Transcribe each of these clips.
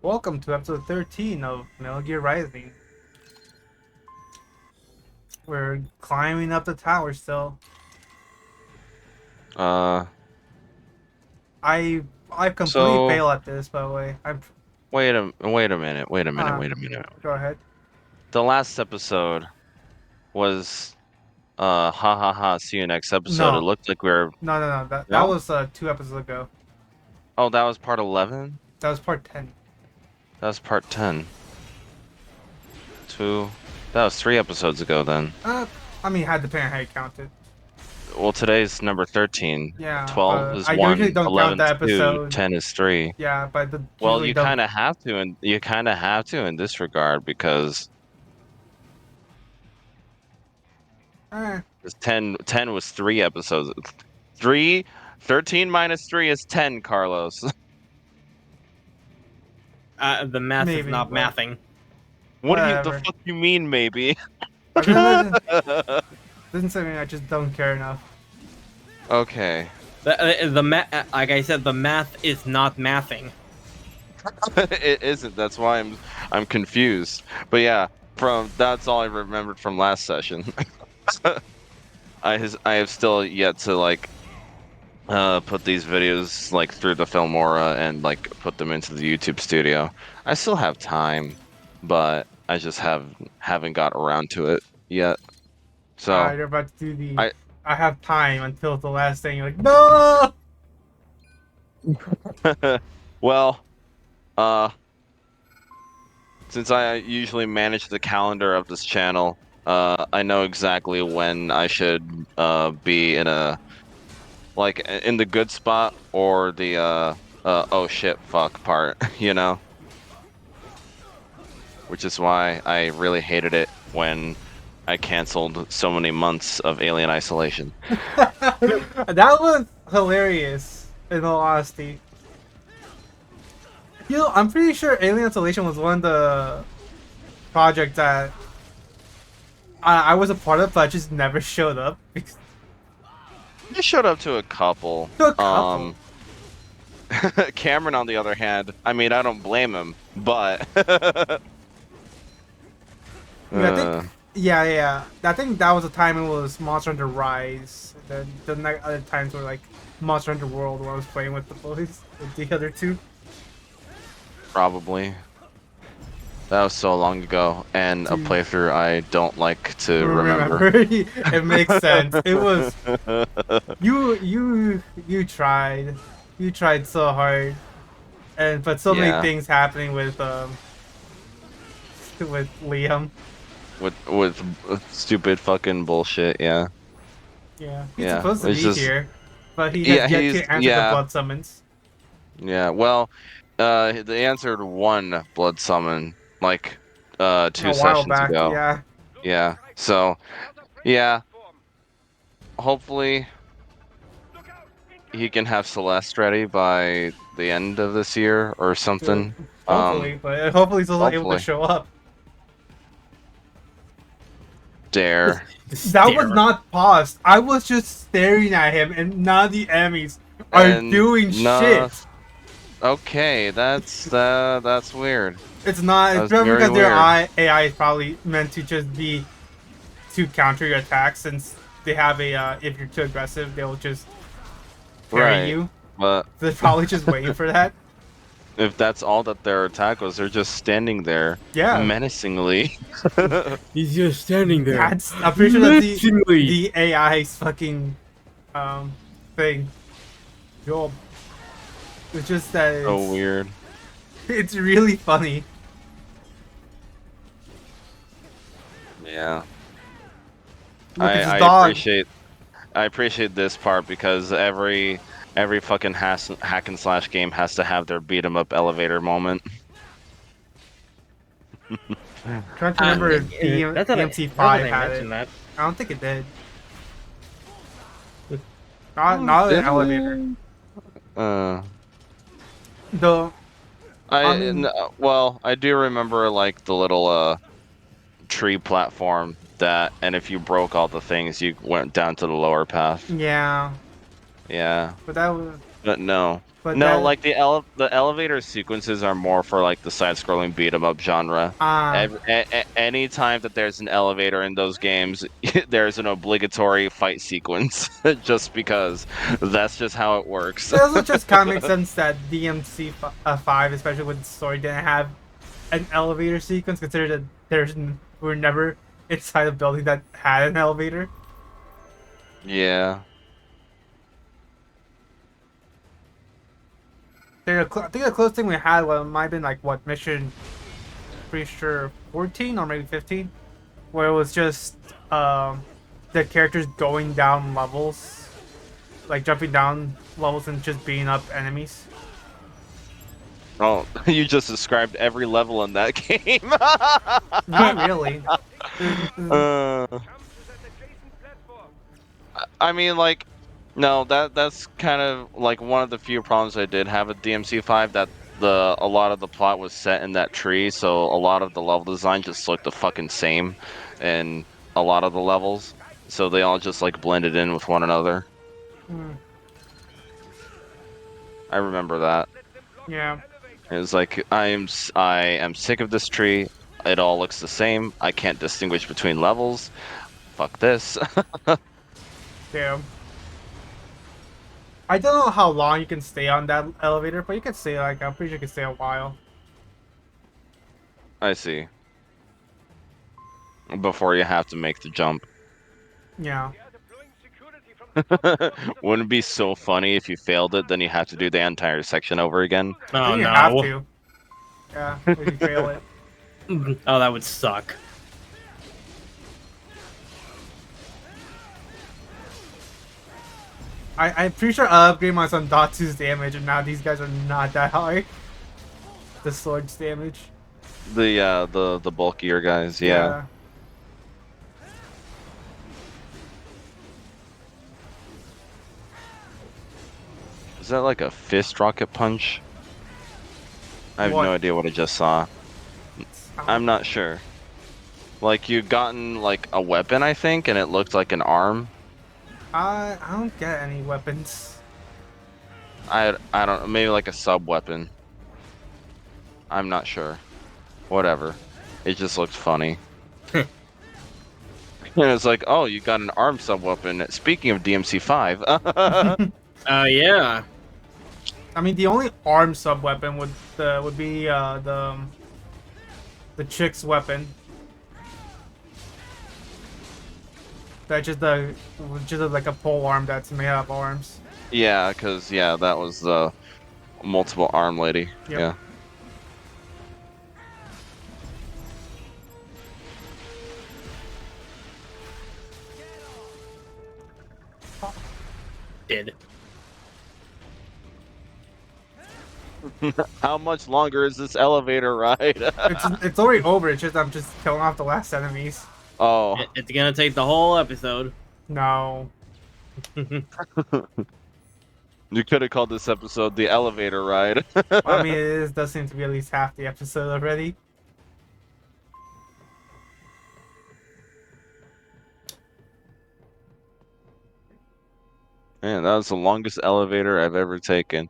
Welcome to episode 13 of Metal Gear Rising. We're climbing up the tower still. Uh, I completely so fail at this, by the way. wait a minute. Go ahead. The last episode was ha ha ha. See you next episode. It No, looked like we were no. That no. was 2 episodes ago. Oh, that was part 11. That was part 10. That was part 10. Two. That was 3 episodes ago then. I mean, it had depending on how you count it. Well, today's number 13. Yeah, 12 but is I usually 1. don't count 11 that is 2. episode. 10 is 3. Yeah, but Well, usually you don't. kind of have to, and you kind of have to in this regard because Eh, 10 was 3 episodes. 13 minus 3 is 10, Carlos. The math Maybe, is not but- mathing. What do you Whatever. the fuck you mean, maybe? Doesn't say me. I just don't care enough. Okay. Like I said, the math is not mathing. It isn't. That's why I'm confused. But yeah, that's all I remembered from last session. I have still yet to put these videos like through the Filmora and like put them into the YouTube studio. I still have time, but I just haven't got around to it yet. So You're about to do the. I- I have time until the last thing. You're like, no. well, since I usually manage the calendar of this channel, I know exactly when I should be in the good spot or the oh shit fuck part, you know? Which is why I really hated it when I canceled so many months of Alien Isolation. That was hilarious, in all honesty. You know, I'm pretty sure Alien Isolation was one of the projects that I was a part of, but I just never showed up. Because I showed up to a couple. To a couple? Cameron, on the other hand, I mean, I don't blame him, but yeah, I think that was the time it was Monster Hunter Rise. Then the other times were like Monster Hunter World, where I was playing with the boys, with the other two. probably. That was so long ago, and a Dude. playthrough I don't like to remember. It makes sense. It was you tried so hard, but so many Yeah. things happening with Liam. With stupid fucking bullshit, yeah. Yeah, he's Yeah, supposed to it's be just- here, but he Yeah, has yet he's- to answer yeah. the blood summons. Yeah, well, they answered one blood summon, like, 2 A while sessions back, ago. yeah. Yeah, so, yeah. Hopefully, he can have Celeste ready by the end of this year or something. Hopefully, but hopefully he's also able hopefully. to show up. Dare. That was not paused. I was just staring at him, and none of the enemies are And doing shit. Okay, that's weird. It's not. It's That's probably very because their weird. AI is probably meant to just be to counter your attacks, since they have a if you're too aggressive, they'll just parry Right. you. But They're probably just waiting for that. if that's all that their attack was, they're just standing there Yeah. menacingly. He's just standing there. I'm pretty sure that's Menacingly. the AI's fucking thing. Job. It's just that So weird. it's really funny. Yeah. Look at his I dog. appreciate this part because every fucking hack and slash game has to have their beat 'em up elevator moment. Trying to remember if That's what DMC5 had it. mentioned that. I don't think it did. Not an Did it? elevator. Though. I mean- Well, I do remember like the little tree platform and if you broke all the things, you went down to the lower path. Yeah, Yeah. but that was No. But No, that like the elevator sequences are more for like the side-scrolling beat 'em up genre. ah Any time that there's an elevator in those games, there's an obligatory fight sequence, just because that's just how it works. it also just kind of makes sense that DMC5, especially with the story, didn't have an elevator sequence. Considered that we're never inside a building that had an elevator. Yeah. I think the closest thing we had might have been like what mission, pretty sure 14 or maybe 15, where it was just the characters going down levels, like jumping down levels and just beating up enemies. Oh, you just described every level in that game. Not really. uh, I mean, like, no, that's kind of like one of the few problems I did have with DMC5, that a lot of the plot was set in that tree, so a lot of the level design just looked the fucking same in a lot of the levels, so they all just like blended in with one another. I remember that. Yeah. It was like I am sick of this tree. It all looks the same. I can't distinguish between levels. Fuck this. Damn. I don't know how long you can stay on that elevator, but you can stay like I'm pretty sure you can stay a while. I see. Before you have to make the jump. Yeah. Wouldn't it be so funny if you failed it, then you have to do the entire section over again? I Oh think you have no. to. Yeah, if you fail it. Oh, that would suck. I'm pretty sure I upgraded my son Datsu's damage, and now these guys are not that high. The sword's damage. The bulkier guys, yeah. Is that like a fist rocket punch? I have What? no idea what I just saw. I'm not sure. Like you gotten like a weapon, I think, and it looked like an arm. I don't get any weapons. I don't, maybe like a sub weapon. I'm not sure. Whatever. It just looked funny. And it's like, oh, you got an arm sub weapon. Speaking of DMC5, Yeah. I mean, the only arm sub weapon would be the chick's weapon. That's just like a pole arm that's made out of arms. yeah, because yeah, that was the multiple arm lady. Yep. Yeah. Did. How much longer is this elevator ride? It's already over. It's just I'm just killing off the last enemies. Oh, It's gonna take the whole episode. No. you could have called this episode the elevator ride. I mean, does seem to be at least half the episode already. Man, that was the longest elevator I've ever taken.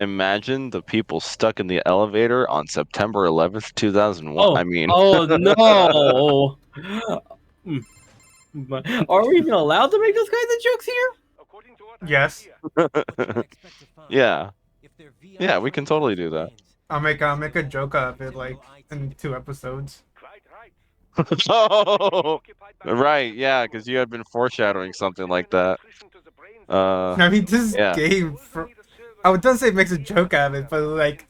Imagine the people stuck in the elevator on September 11th, 2001. Oh, I mean, oh no. But are we even allowed to make those kinds of jokes here? Yes. yeah. Yeah, we can totally do that. I'll make a joke out of it like in 2 episodes. Oh, right, yeah, because you had been foreshadowing something like that. I mean, this Yeah. game, I would not say it makes a joke out of it, but like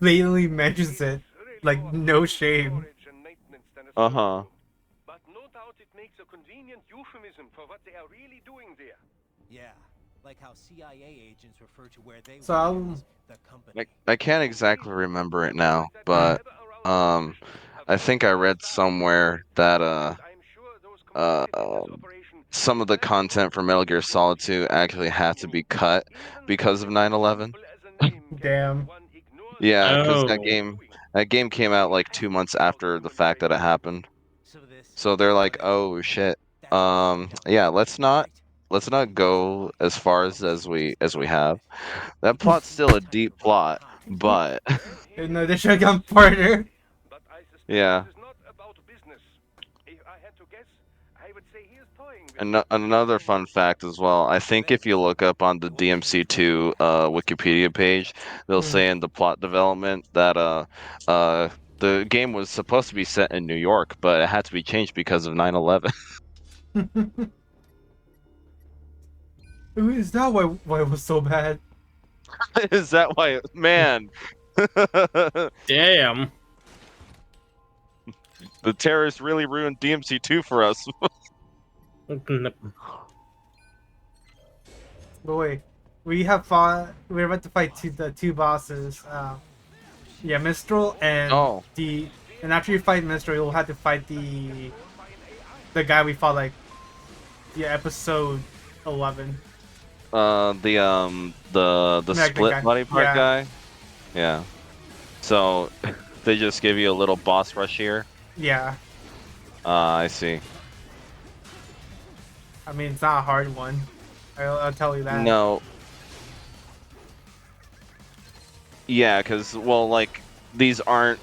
blatantly mentions it, like no shame. Uh-huh. But no doubt it makes a convenient euphemism for what they are really doing there. Yeah, like how CIA agents refer to where they So work as the company. I can't exactly remember it now, but I think I read somewhere that some of the content for Metal Gear Solid 2 actually had to be cut because of 9/11. Damn. Yeah, because Oh. that game came out like 2 months after the fact that it happened. So this So they're like, oh shit, Yeah, let's not go as far as we have. That plot's still a deep plot, but No, they should have gone partner. But I suspect yeah. this is not about business. If I had to guess, I would say he is toying with Another fun fact as well. I think if you look up on the DMC2 Wikipedia page, they'll Hmm. say in the plot development that the game was supposed to be set in New York, but it had to be changed because of 9/11. Is that why it was so bad? Is that why? Man, the Damn. terrorists really ruined DMC2 for us. But wait, we have fought. We're about to fight the two bosses. Yeah, Mistral and Oh. and after you fight Mistral, you'll have to fight the guy we fought like episode 11. The Like split guy. body part Yeah. guy. Yeah. So they just give you a little boss rush here. Yeah, I see. I mean it's not a hard one. I'll tell you that. No. Yeah, because, well, like, these aren't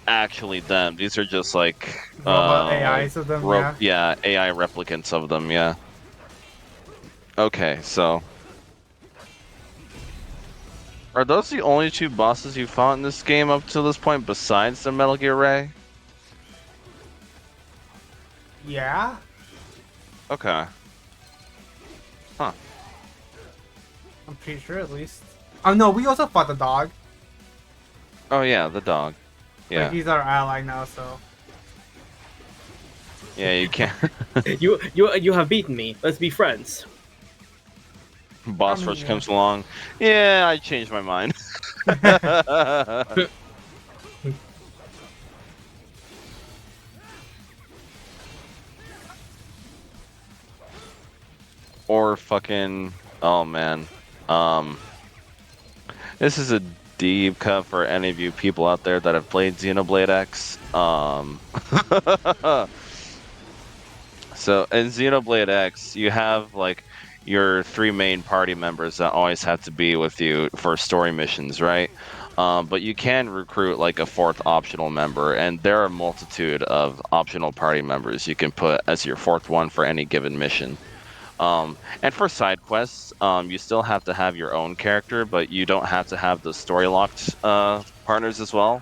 actually them. These are just, like... Robot like, AIs of them. yeah, AI replicants of them, yeah. Okay, so... Are those the only two bosses you fought in this game up to this point besides the Metal Gear Ray? Yeah. Okay. Huh. I'm pretty sure at least. Oh no, we also fought the dog. Oh, yeah, the dog. Yeah. Like, he's our ally now, so. Yeah, you can't... You have beaten me. Let's be friends. Boss I mean, rush yeah. comes along. Yeah, I changed my mind. Or fucking... Oh, man. This is a deep cut for any of you people out there that have played Xenoblade X. So in Xenoblade X, you have like your three main party members that always have to be with you for story missions, right? But you can recruit like a fourth optional member, and there are a multitude of optional party members you can put as your fourth one for any given mission. And for side quests, you still have to have your own character, but you don't have to have the story locked partners as well.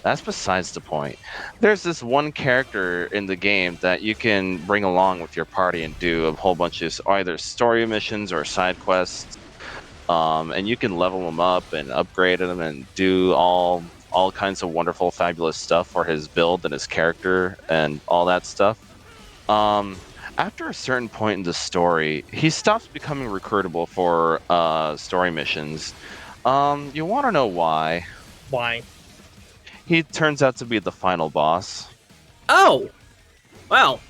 That's besides the point. There's this one character in the game that you can bring along with your party and do a whole bunch of either story missions or side quests. And you can level him up and upgrade him and do all kinds of wonderful, fabulous stuff for his build and his character and all that stuff. After a certain point in the story, he stops becoming recruitable for story missions. You want to know why? Why? He turns out to be the final boss. Oh! Well.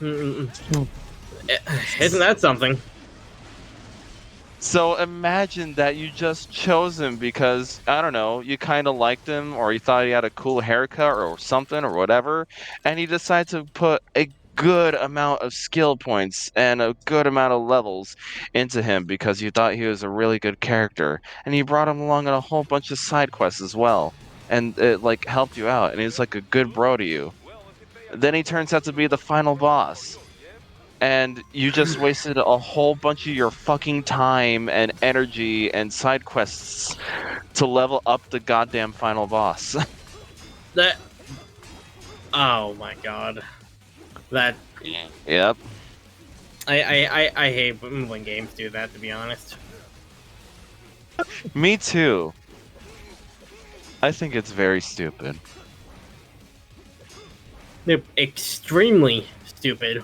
Isn't that something? So imagine that you just chose him because, I don't know, you kind of liked him or you thought he had a cool haircut or something or whatever, and he decided to put a good amount of skill points and a good amount of levels into him because you thought he was a really good character, and you brought him along on a whole bunch of side quests as well, and it like helped you out, and he's like a good bro to you. Then he turns out to be the final boss. And you just wasted a whole bunch of your fucking time and energy and side quests to level up the goddamn final boss. That. Oh my god. That. Yep. I hate when games do that, to be honest. Me too. I think it's very stupid. They're extremely stupid.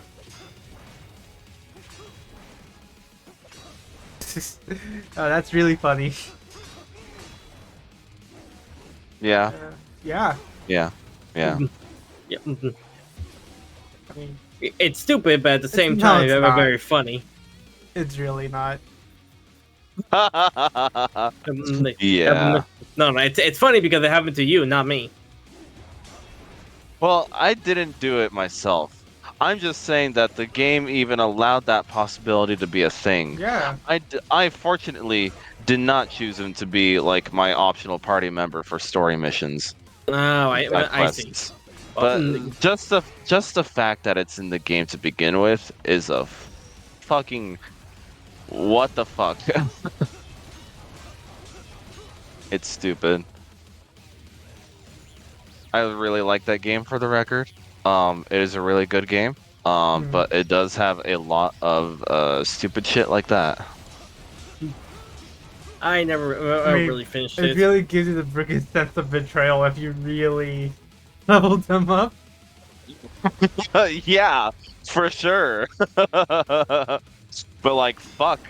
Oh, that's really funny. Yeah. Yeah. Yeah. Yeah. Yeah. I mean, It's stupid, but at the same no, time, it's they're not. very funny. it's really not. Um, Yeah. No, it's funny because it happened to you, not me. Well, I didn't do it myself. I'm just saying that the game even allowed that possibility to be a thing. Yeah. I fortunately did not choose him to be like my optional party member for story missions, Oh, side I see. quests. Well, But just the fact that it's in the game to begin with is a fucking what the fuck. It's stupid. I really like that game for the record. It is a really good game. Hmm. But it does have a lot of stupid shit like that. I never I mean, really finished it it. really gives you the freaking sense of betrayal if you really leveled them up. Yeah, for sure. But like, fuck.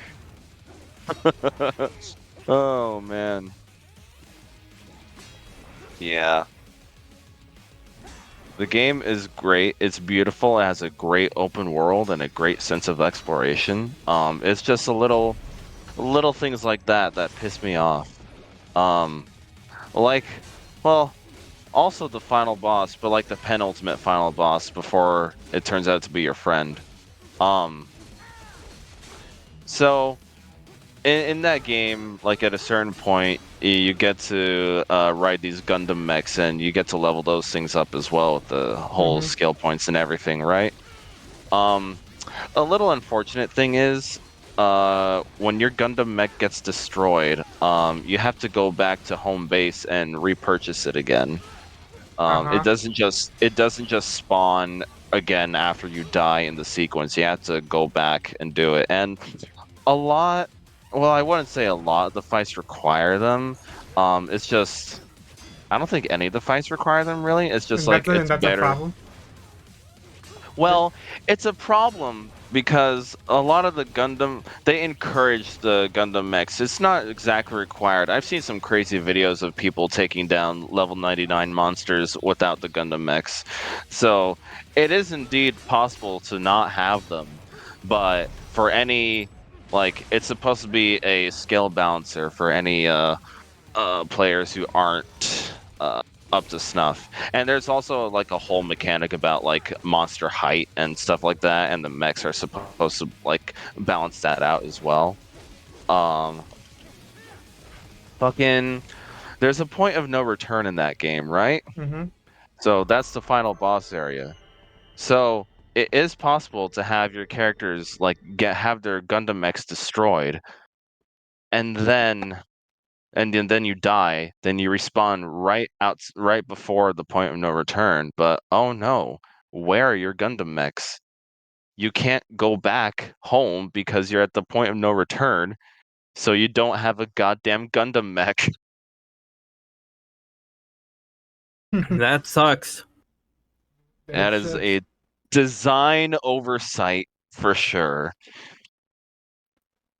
Oh man. Yeah. The game is great. It's beautiful. It has a great open world and a great sense of exploration. It's just little things like that that piss me off. Um, like, well, also the final boss, but like the penultimate final boss before it turns out to be your friend. Um, so in that game, like at a certain point, you get to ride these Gundam mechs, and you get to level those things up as well with the whole Mhm. skill points and everything, right? Um, a little unfortunate thing is, when your Gundam mech gets destroyed, you have to go back to home base and repurchase it again. Uh-huh. It doesn't just spawn again after you die in the sequence. You have to go back and do it. And a lot, well, I wouldn't say a lot of the fights require them. It's just I don't think any of the fights require them really. It's just like And it's that's a better. problem. Well, it's a problem because a lot of the Gundam, they encourage the Gundam mechs. It's not exactly required. I've seen some crazy videos of people taking down level 99 monsters without the Gundam mechs. So it is indeed possible to not have them, but for any, like, it's supposed to be a skill balancer for any players who aren't up to snuff. And there's also like a whole mechanic about like monster height and stuff like that, and the mechs are supposed to like balance that out as well. Um, fucking, there's a point of no return in that game, right? Mm-hmm. So that's the final boss area. So it is possible to have your characters like have their Gundam mechs destroyed, and then you die, then you respawn right before the point of no return. But oh no, where are your Gundam mechs? You can't go back home because you're at the point of no return, so you don't have a goddamn Gundam mech. That sucks. That It's is a design oversight for sure.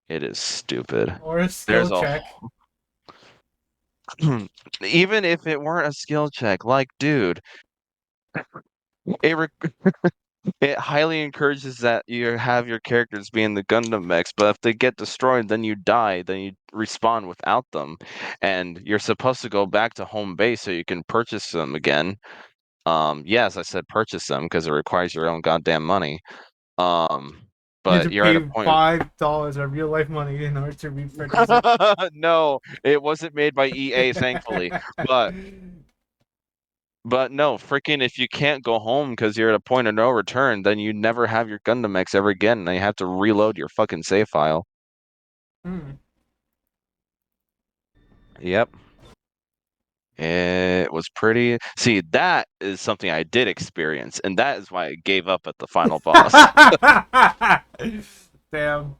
It is stupid. or a skill There's a check. even if it weren't a skill check, like dude, it it highly encourages that you have your characters be in the Gundam mechs, but if they get destroyed, then you die, then you respawn without them. And you're supposed to go back to home base so you can purchase them again. Yes, I said purchase them because it requires your own goddamn money. Um, You have to but you're at a pay point. $5 of real life money in order to repurchase it. No, it wasn't made by EA, thankfully. But no, freaking if you can't go home because you're at a point of no return, then you never have your Gundam X ever again, and you have to reload your fucking save file. Hmm. Yep. It was pretty. See, that is something I did experience, and that is why I gave up at the final boss. Damn.